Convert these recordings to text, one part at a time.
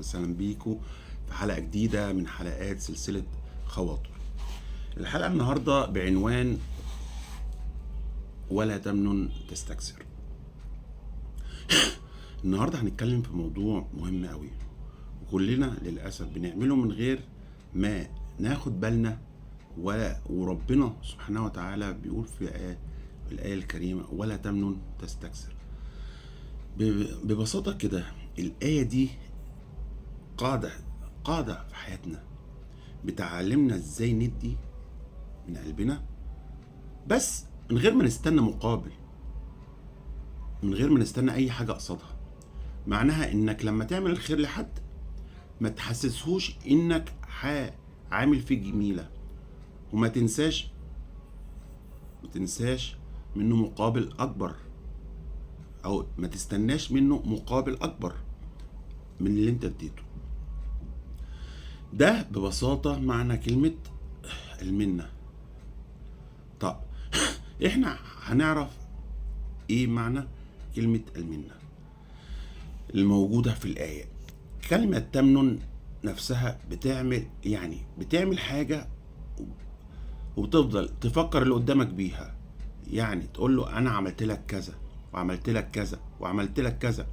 وسهلا بيكم في حلقة جديدة من حلقات سلسلة خواطر. الحلقة النهاردة بعنوان ولا تمنن تستكثر. النهاردة هنتكلم في موضوع مهم قوي، وكلنا للأسف بنعمله من غير ما ناخد بالنا، وربنا سبحانه وتعالى بيقول في الآية الكريمة ولا تمنن تستكثر. ببساطة كده الآية دي قاعدة في حياتنا بتعلمنا ازاي ندي من قلبنا، بس من غير ما نستنى مقابل، من غير ما نستنى اي حاجة قصادها. معناها انك لما تعمل الخير لحد ما تحسسهوش انك عامل فيه جميلة، وما تنساش منه مقابل اكبر، او ما تستناش منه مقابل اكبر من اللي انت اديته. ده ببساطة معنى كلمة المنة. طب احنا هنعرف ايه معنى كلمة المنة الموجودة في الآية. كلمة تمنن نفسها بتعمل حاجة وتفضل تفكر اللي قدامك بيها، يعني تقول له انا عملت لك كذا وعملت لك كذا وعملت لك كذا،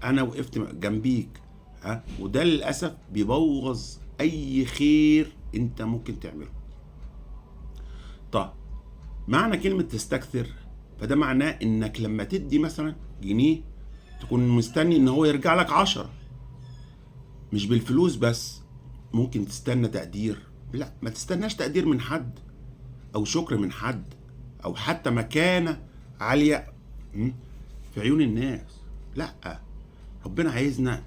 انا وقفت جنبيك، وده للأسف بيبوظ اي خير انت ممكن تعمله. طب معنى كلمة تستكثر، فده معناه انك لما تدي مثلا جنيه تكون مستني ان هو يرجع لك 10، مش بالفلوس بس، ممكن تستنى تقدير. لا، ما تستناش تقدير من حد او شكر من حد او حتى مكانة عالية في عيون الناس. لا، ربنا عايزنا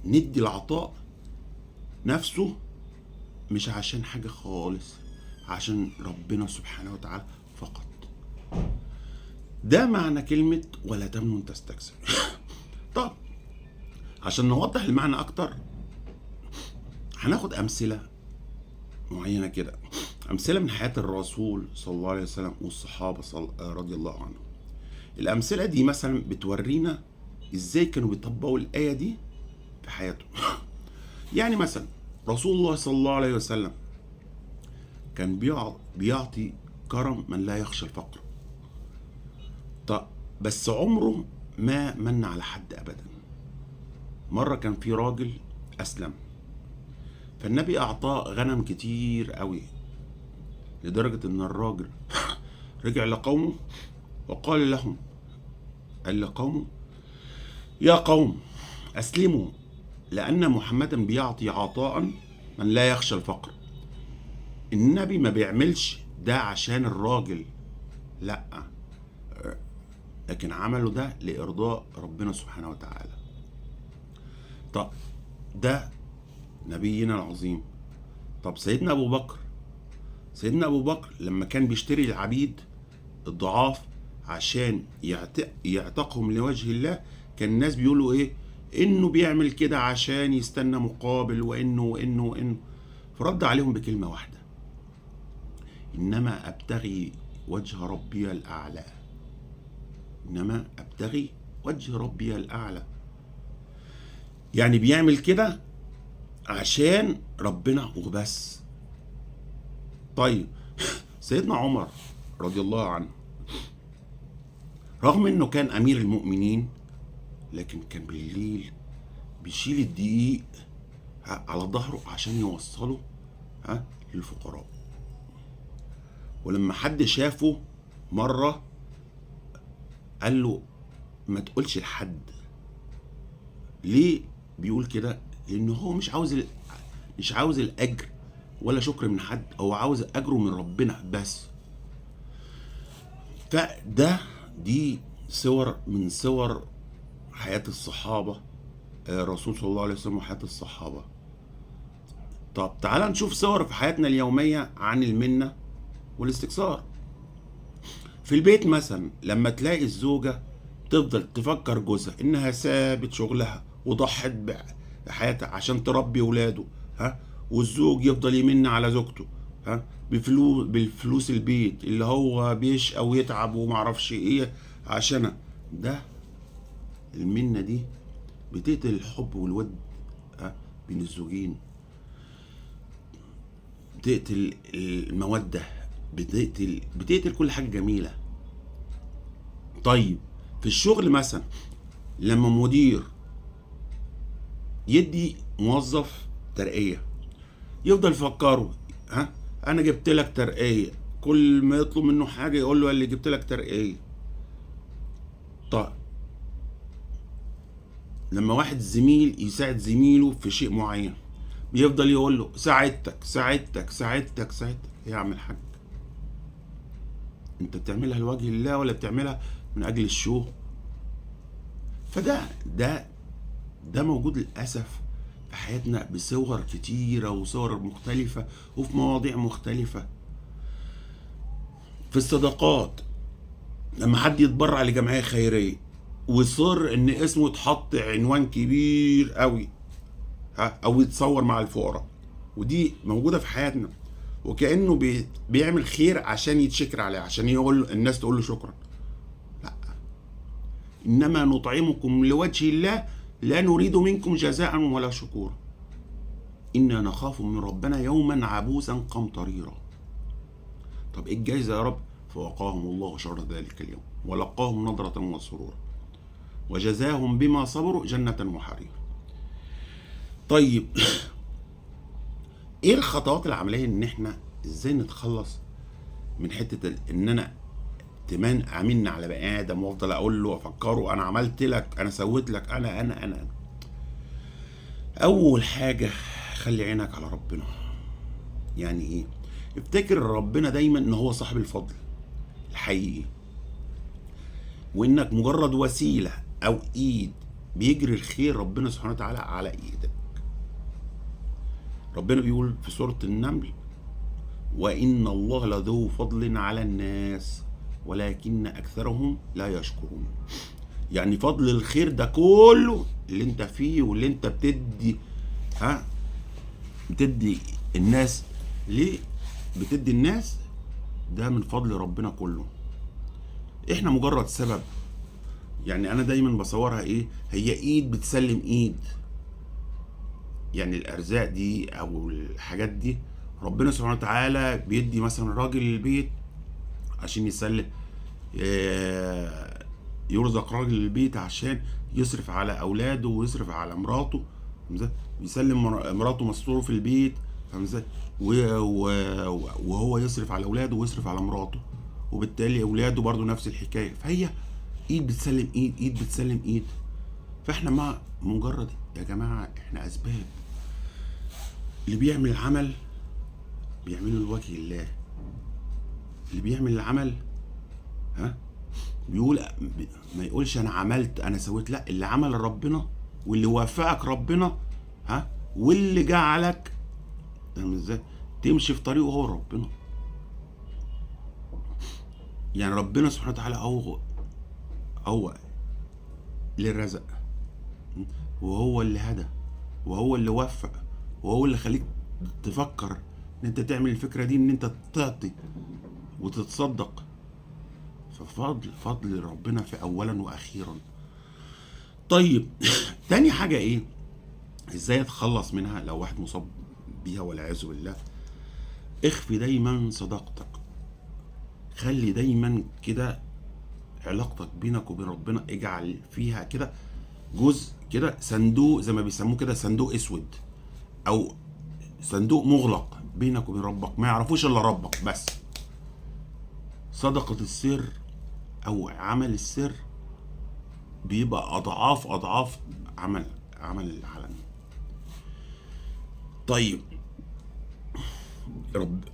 ندي العطاء نفسه مش عشان حاجة خالص، عشان ربنا سبحانه وتعالى فقط. ده معنى كلمة ولا تمنن تستكثر. طب عشان نوضح المعنى اكتر هناخد امثلة معينة كده، امثلة من حياة الرسول صلى الله عليه وسلم والصحابة رضي الله عنهم. الامثلة دي مثلا بتورينا ازاي كانوا بيطبقوا الآية دي في حياتهم. يعني مثلا رسول الله صلى الله عليه وسلم كان بيعطي كرم من لا يخشى الفقر. طب بس عمره ما من على حد ابدا. مرة كان في راجل اسلم، فالنبي اعطاه غنم كتير قوي، لدرجة ان الراجل رجع لقومه وقال لهم، قال لقومه يا قوم اسلموا، لان محمدا بيعطي عطاء من لا يخشى الفقر. النبي ما بيعملش ده عشان الراجل، لا، لكن عمله ده لإرضاء ربنا سبحانه وتعالى. طب ده نبينا العظيم. طب سيدنا أبو بكر لما كان بيشتري العبيد الضعاف عشان يعتقهم لوجه الله، كان الناس بيقولوا ايه؟ انه بيعمل كده عشان يستنى مقابل، وانه فرد عليهم بكلمة واحدة: انما ابتغي وجه ربي الاعلى. انما ابتغي وجه ربي الاعلى، يعني بيعمل كده عشان ربنا وبس. طيب سيدنا عمر رضي الله عنه، رغم انه كان امير المؤمنين، لكن كان بالليل بيشيل الدقيق على ظهره عشان يوصله للفقراء. ولما حد شافه مرة قال له ما تقولش لحد. ليه بيقول كده؟ لانه هو مش عاوز الاجر ولا شكر من حد، هو عاوز اجره من ربنا بس. دي صور من صور حياة الصحابة، الرسول صلى الله عليه وسلم وحياة الصحابة. طب تعال نشوف صور في حياتنا اليومية عن المنة والاستكثار. في البيت مثلا لما تلاقي الزوجة تفضل تفكر جوزها انها سابت شغلها وضحت بحياتها عشان تربي ولاده، والزوج يفضل يمن على زوجته بالفلوس البيت اللي هو بيشقى ويتعب ومعرفش ايه عشانها. ده المنة دي بتقتل الحب والود بين الزوجين، بتقتل المودة، بتقتل كل حاجة جميلة. طيب في الشغل مثلا لما مدير يدي موظف ترقية، يفضل يفكره، انا جبت لك ترقية، كل ما يطلب منه حاجة يقول له اللي جبت لك ترقية. طيب لما واحد زميل يساعد زميله في شيء معين، بيفضل يقول له ساعدتك ساعدتك ساعدتك ساعدتك. يا عم الحاج، انت بتعملها لوجه الله ولا بتعملها من اجل الشو؟ ده موجود للاسف في حياتنا بصور كتيرة وصور مختلفة وفي مواضيع مختلفة. في الصدقات لما حد يتبرع لجمعية خيرية ويصر ان اسمه يتحط عنوان كبير قوي، او يتصور مع الفقراء، ودي موجودة في حياتنا، وكأنه بيعمل خير عشان يتشكر عليه، عشان يقول الناس تقول له شكرا. لا، انما نطعمكم لوجه الله لا نريد منكم جزاء ولا شكورا إنا نخاف من ربنا يوما عبوسا قمطريرا. طب إيه الجايزة يا رب؟ فوقاهم الله شر ذلك اليوم ولقاهم نضرة وسرورا وجزاهم بما صبروا جنة وحريرا. طيب إيه الخطوات العملية إن إحنا إزاي نتخلص من حتة إن أنا تمان أمن على بني آدم وأفضل أقول له أفكره أنا عملت لك، أنا سويت لك، أنا. أول حاجة خلي عينك على ربنا. يعني ايه؟ افتكر ربنا دايما ان هو صاحب الفضل الحقيقي، وانك مجرد وسيلة او ايد بيجري الخير ربنا سبحانه وتعالى على ايدك. ربنا بيقول في سورة النمل وان الله لذو فضل على الناس ولكن اكثرهم لا يشكرون. يعني فضل الخير ده كله اللي انت فيه واللي انت بتدي الناس، ليه بتدي الناس؟ ده من فضل ربنا كله، احنا مجرد سبب. يعني انا دايما بصورها ايه، هي ايد بتسلم ايد. يعني الارزاق دي او الحاجات دي ربنا سبحانه وتعالى بيدي مثلا راجل البيت عشان يسلم، يرزق راجل البيت عشان يصرف على اولاده ويصرف على مراته، بيسلم مراته مستوره في البيت، فاهم ازاي؟ وهو يصرف على اولاده ويصرف على مراته، وبالتالي اولاده برضو نفس الحكايه. فهي ايد بتسلم ايد، ايد بتسلم ايد. فاحنا مع مجرد يا جماعه احنا اسباب. اللي بيعمل العمل بيعمله لوجه الله، اللي بيعمل العمل بيقول ما يقولش انا عملت انا سويت، لا، اللي عمل ربنا واللي وفقك ربنا، واللي جعلك ازاي تمشي في طريقه هو ربنا. يعني ربنا سبحانه وتعالى هو اللي رزق، وهو اللي هدى، وهو اللي وفق، وهو اللي خليك تفكر ان انت تعمل الفكرة دي، ان انت تعطي وتتصدق. ففضل ربنا في اولا واخيرا. طيب تاني حاجة ايه؟ ازاي اتخلص منها لو واحد مصاب بيها والعياذ بالله؟ اخفي دايما صداقتك، خلي دايما كده علاقتك بينك وبين ربنا، اجعل فيها كده جزء كده، صندوق زي ما بيسموه كده، صندوق اسود او صندوق مغلق بينك وبين ربك، ما يعرفوش الا ربك بس. صدقة السر او عمل السر بيبقى اضعاف عمل العلن. طيب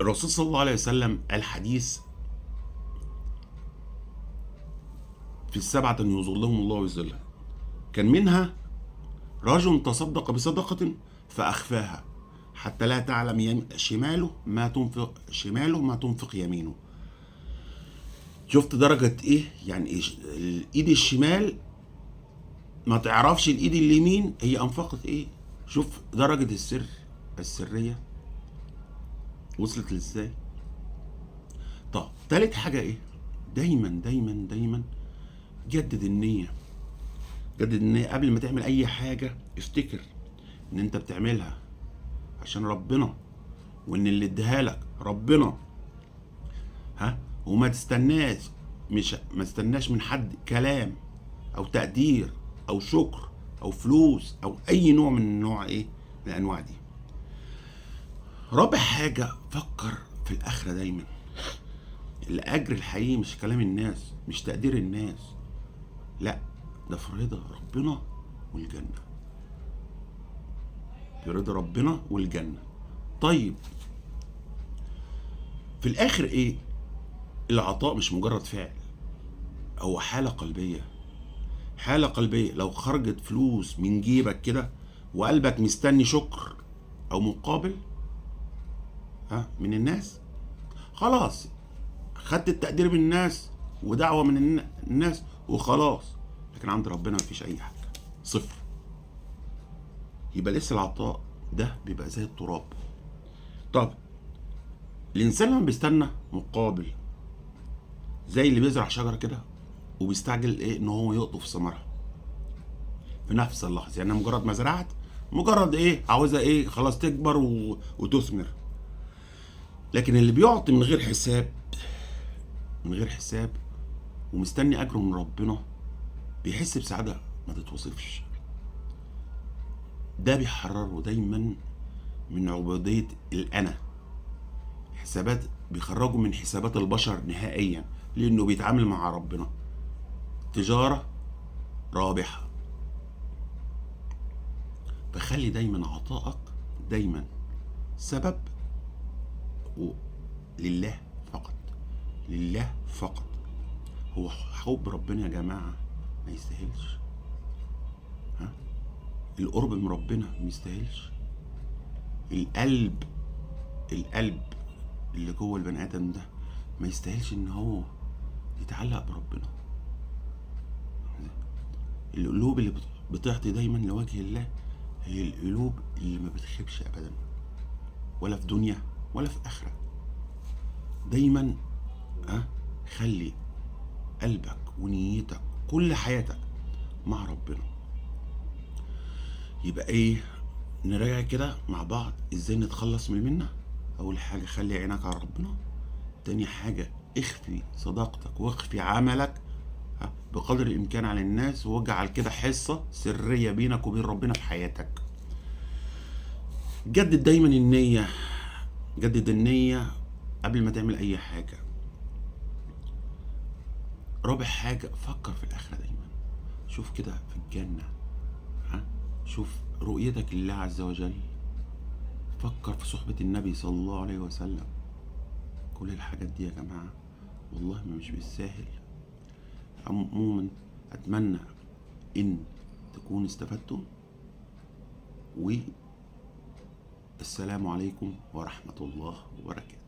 الرسول صلى الله عليه وسلم قال حديث في السبعة يظلهم الله بظله، كان منها رجل تصدق بصدقة فأخفاها حتى لا تعلم شماله ما تنفق يمينه. شفت درجة ايه؟ يعني إيه؟ الايد الشمال ما تعرفش الايد اليمين هي انفقت ايه. شوف درجة السرية وصلت ازاي. طب تالت حاجة ايه؟ دايما جدد النية قبل ما تعمل اي حاجة. افتكر ان انت بتعملها عشان ربنا، وان اللي اديها لك ربنا، وما تستناش، ما تستناش من حد كلام او تقدير او شكر او فلوس او اي نوع من نوع من الانواع دي. رابع حاجة، فكر في الاخرة دايما. الاجر الحقيقي مش كلام الناس، مش تقدير الناس، لا، ده في رضا ربنا والجنة، في رضا ربنا والجنة. طيب في الاخر العطاء مش مجرد فعل، هو حالة قلبية. حالة قلبية. لو خرجت فلوس من جيبك كده وقلبك مستني شكر او مقابل من الناس، خلاص خدت التقدير من الناس ودعوة من الناس وخلاص. لكن عند ربنا مفيش اي حاجة، صفر. يبقى لسه العطاء ده بيبقى زي التراب. طب الانسان لما بيستنى مقابل، زي اللي بيزرع شجرة كده وبيستعجل ان هو يقطف ثمرها في نفس اللحظة. يعني مجرد ما زرعت، مجرد عاوزها خلاص تكبر وتثمر. لكن اللي بيعطي من غير حساب، من غير حساب، ومستني اجره من ربنا، بيحس بسعادة ما تتوصفش. ده بيحرره دايما من عبودية الأنا. حسابات بيخرجوا من حسابات البشر نهائيا، لأنه بيتعامل مع ربنا تجارة رابحة. فخلي دايما عطائك دايما سبب لله فقط، لله فقط. هو حب ربنا يا جماعة ما يستاهلش، القرب من ربنا ما يستاهلش. القلب اللي جوه البني ادم ده ما يستاهلش ان هو يتعلق بربنا. القلوب اللي بتعطي دايما لوجه الله هي القلوب اللي ما بتخيبش ابدا، ولا في دنيا ولا في اخره. دايما خلي قلبك ونيتك كل حياتك مع ربنا. يبقى نراجع كده مع بعض ازاي نتخلص من المنة. اول حاجة خلي عينك على ربنا. تاني حاجة اخفي صداقتك واخفي عملك بقدر الامكان على الناس، واجعل كده حصة سرية بينك وبين ربنا في حياتك. جدد دايما النية، جدد النية قبل ما تعمل اي حاجة. رابع حاجة، فكر في الاخرة دايما. شوف كده في الجنة، شوف رؤيتك لله عز وجل، فكر في صحبة النبي صلى الله عليه وسلم. كل الحاجات دي يا جماعة والله مش بالساهل. عموما أتمنى إن تكونوا استفدتم، والسلام عليكم ورحمة الله وبركاته.